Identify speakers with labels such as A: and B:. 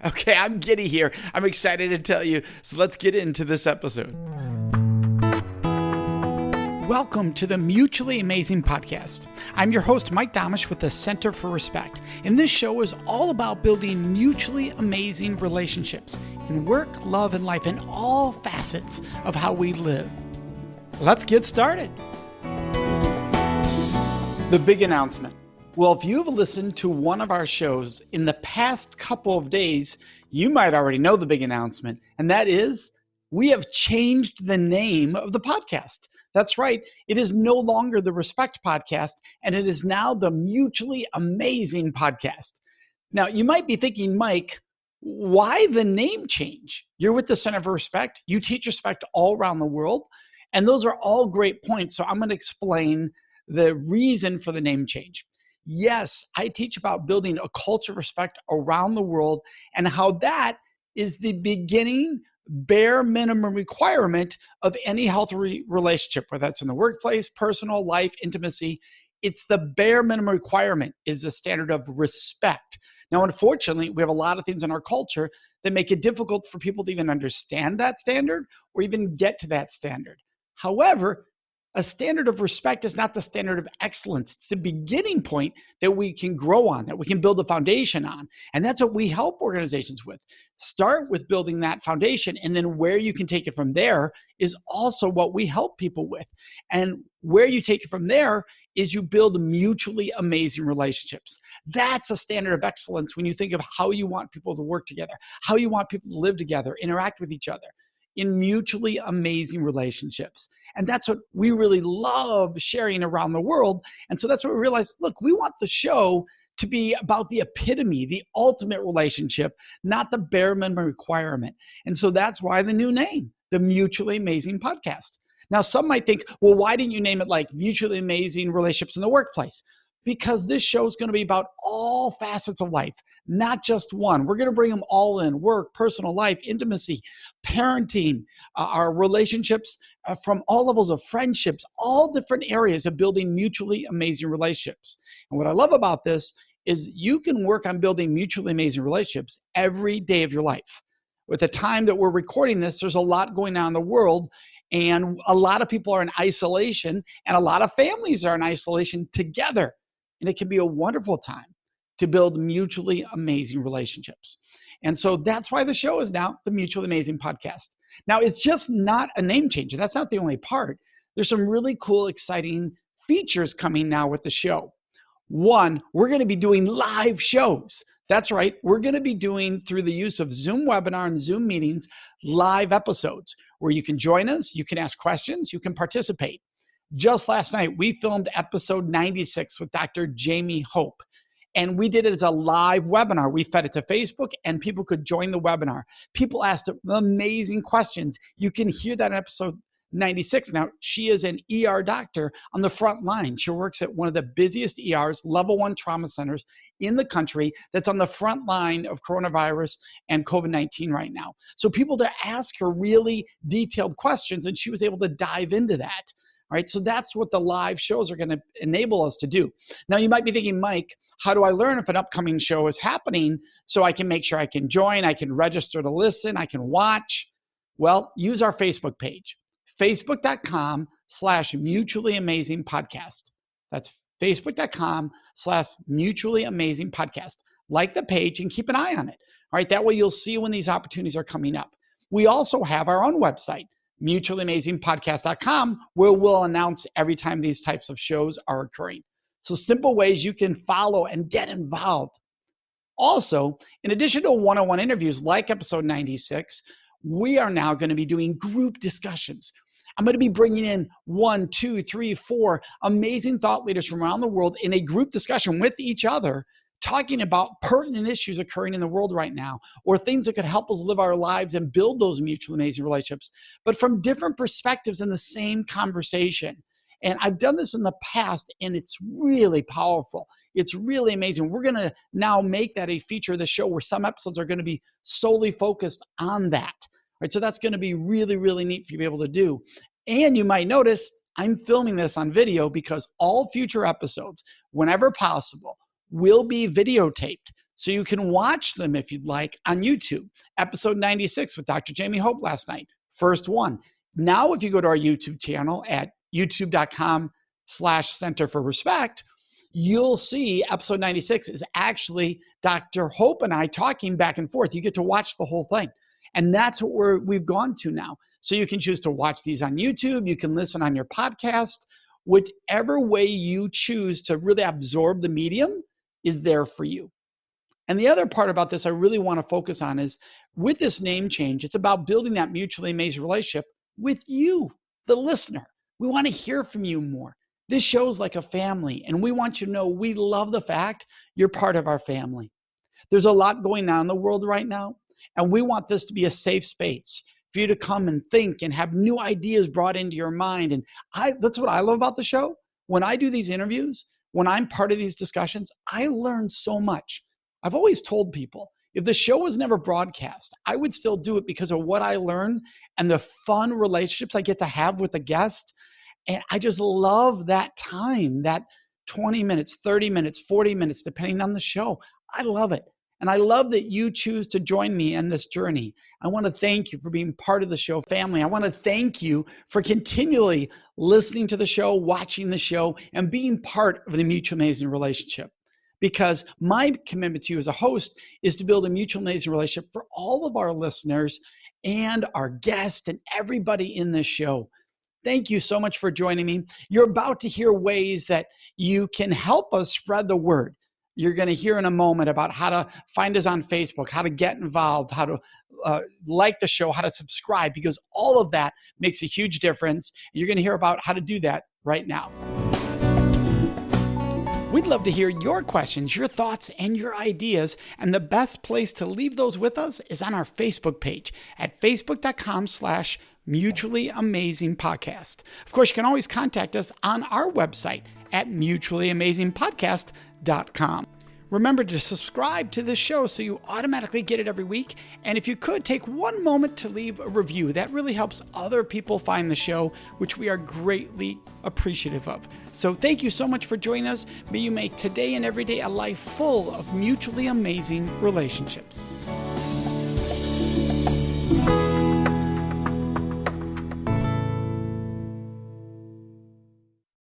A: Okay, I'm giddy here. I'm excited to tell you. So let's get into this episode. Welcome to the Mutually Amazing Podcast. I'm your host, Mike Domitrz with the Center for Respect. And this show is all about building mutually amazing relationships in work, love, and life in all facets of how we live. Let's get started. The big announcement. Well, if you've listened to one of our shows in the past couple of days, you might already know the big announcement, and that is we have changed the name of the podcast. That's right. It is no longer the Respect Podcast, and it is now the Mutually Amazing Podcast. Now, you might be thinking, Mike, why the name change? You're with the Center for Respect. You teach respect all around the world, and those are all great points. So I'm going to explain the reason for the name change. Yes, I teach about building a culture of respect around the world and how that is the beginning, bare minimum requirement of any healthy relationship, whether that's in the workplace, personal life, intimacy. It's the bare minimum requirement is a standard of respect. Now, unfortunately, we have a lot of things in our culture that make it difficult for people to even understand that standard or even get to that standard. However, a standard of respect is not the standard of excellence. It's the beginning point that we can grow on, that we can build a foundation on. And that's what we help organizations with. Start with building that foundation, and then where you can take it from there is also what we help people with. And where you take it from there is you build mutually amazing relationships. That's a standard of excellence when you think of how you want people to work together, how you want people to live together, interact with each other in mutually amazing relationships. And that's what we really love sharing around the world. And so that's what we realized, look, we want the show to be about the epitome, the ultimate relationship, not the bare minimum requirement. And so that's why the new name, the Mutually Amazing Podcast. Now, some might think, well, why didn't you name it like Mutually Amazing Relationships in the Workplace? Because this show is going to be about all facets of life, not just one. We're going to bring them all in: work, personal life, intimacy, parenting, our relationships from all levels of friendships, all different areas of building mutually amazing relationships. And what I love about this is you can work on building mutually amazing relationships every day of your life. With the time that we're recording this, there's a lot going on in the world, and a lot of people are in isolation, and a lot of families are in isolation together. And it can be a wonderful time to build mutually amazing relationships. And so that's why the show is now the Mutually Amazing Podcast. Now, it's just not a name change. That's not the only part. There's some really cool, exciting features coming now with the show. One, we're going to be doing live shows. That's right. We're going to be doing, through the use of Zoom webinar and Zoom meetings, live episodes where you can join us, you can ask questions, you can participate. Just last night, we filmed episode 96 with Dr. Jamie Hope, and we did it as a live webinar. We fed it to Facebook, and people could join the webinar. People asked amazing questions. You can hear that in episode 96. Now, she is an ER doctor on the front line. She works at one of the busiest ERs, level 1 trauma centers in the country that's on the front line of coronavirus and COVID-19 right now. So people to ask her really detailed questions, and she was able to dive into that. All right, so that's what the live shows are going to enable us to do. Now, you might be thinking, Mike, how do I learn if an upcoming show is happening so I can make sure I can join, I can register to listen, I can watch? Well, use our Facebook page, facebook.com/mutually amazing podcast. That's facebook.com/mutually amazing podcast. Like the page and keep an eye on it. All right, that way you'll see when these opportunities are coming up. We also have our own website, mutuallyamazingpodcast.com, where we'll announce every time these types of shows are occurring. So simple ways you can follow and get involved. Also, in addition to one-on-one interviews like episode 96, we are now going to be doing group discussions. I'm going to be bringing in 1, 2, 3, 4 amazing thought leaders from around the world in a group discussion with each other, talking about pertinent issues occurring in the world right now, or things that could help us live our lives and build those mutually amazing relationships, but from different perspectives in the same conversation. And I've done this in the past, and it's really powerful. It's really amazing. We're going to now make that a feature of the show where some episodes are going to be solely focused on that. Right? So that's going to be really, really neat for you to be able to do. And you might notice I'm filming this on video because all future episodes, whenever possible, will be videotaped. So you can watch them if you'd like on YouTube. Episode 96 with Dr. Jamie Hope last night, first one. Now, if you go to our YouTube channel at youtube.com/Center for Respect, you'll see episode 96 is actually Dr. Hope and I talking back and forth. You get to watch the whole thing. And that's what we've gone to now. So you can choose to watch these on YouTube. You can listen on your podcast. Whichever way you choose to really absorb the medium is there for you. And the other part about this I really want to focus on is with this name change, it's about building that mutually amazing relationship with you, the listener. We want to hear from you more. This show's like a family, and we want you to know we love the fact you're part of our family. There's a lot going on in the world right now, and we want this to be a safe space for you to come and think and have new ideas brought into your mind. And that's what I love about the show. When I do these interviews, when I'm part of these discussions, I learn so much. I've always told people, if the show was never broadcast, I would still do it because of what I learn and the fun relationships I get to have with the guest. And I just love that time, that 20 minutes, 30 minutes, 40 minutes, depending on the show. I love it. And I love that you choose to join me in this journey. I want to thank you for being part of the show family. I want to thank you for continually listening to the show, watching the show, and being part of the mutually amazing relationship. Because my commitment to you as a host is to build a mutually amazing relationship for all of our listeners and our guests and everybody in this show. Thank you so much for joining me. You're about to hear ways that you can help us spread the word. You're going to hear in a moment about how to find us on Facebook, how to get involved, how to like the show, how to subscribe, because all of that makes a huge difference. You're going to hear about how to do that right now. We'd love to hear your questions, your thoughts, and your ideas. And the best place to leave those with us is on our Facebook page at facebook.com/Mutually Amazing Podcast. Of course, you can always contact us on our website at mutuallyamazingpodcast.com. Remember to subscribe to this show so you automatically get it every week. And if you could, take one moment to leave a review. That really helps other people find the show, which we are greatly appreciative of. So thank you so much for joining us. May you make today and every day a life full of mutually amazing relationships.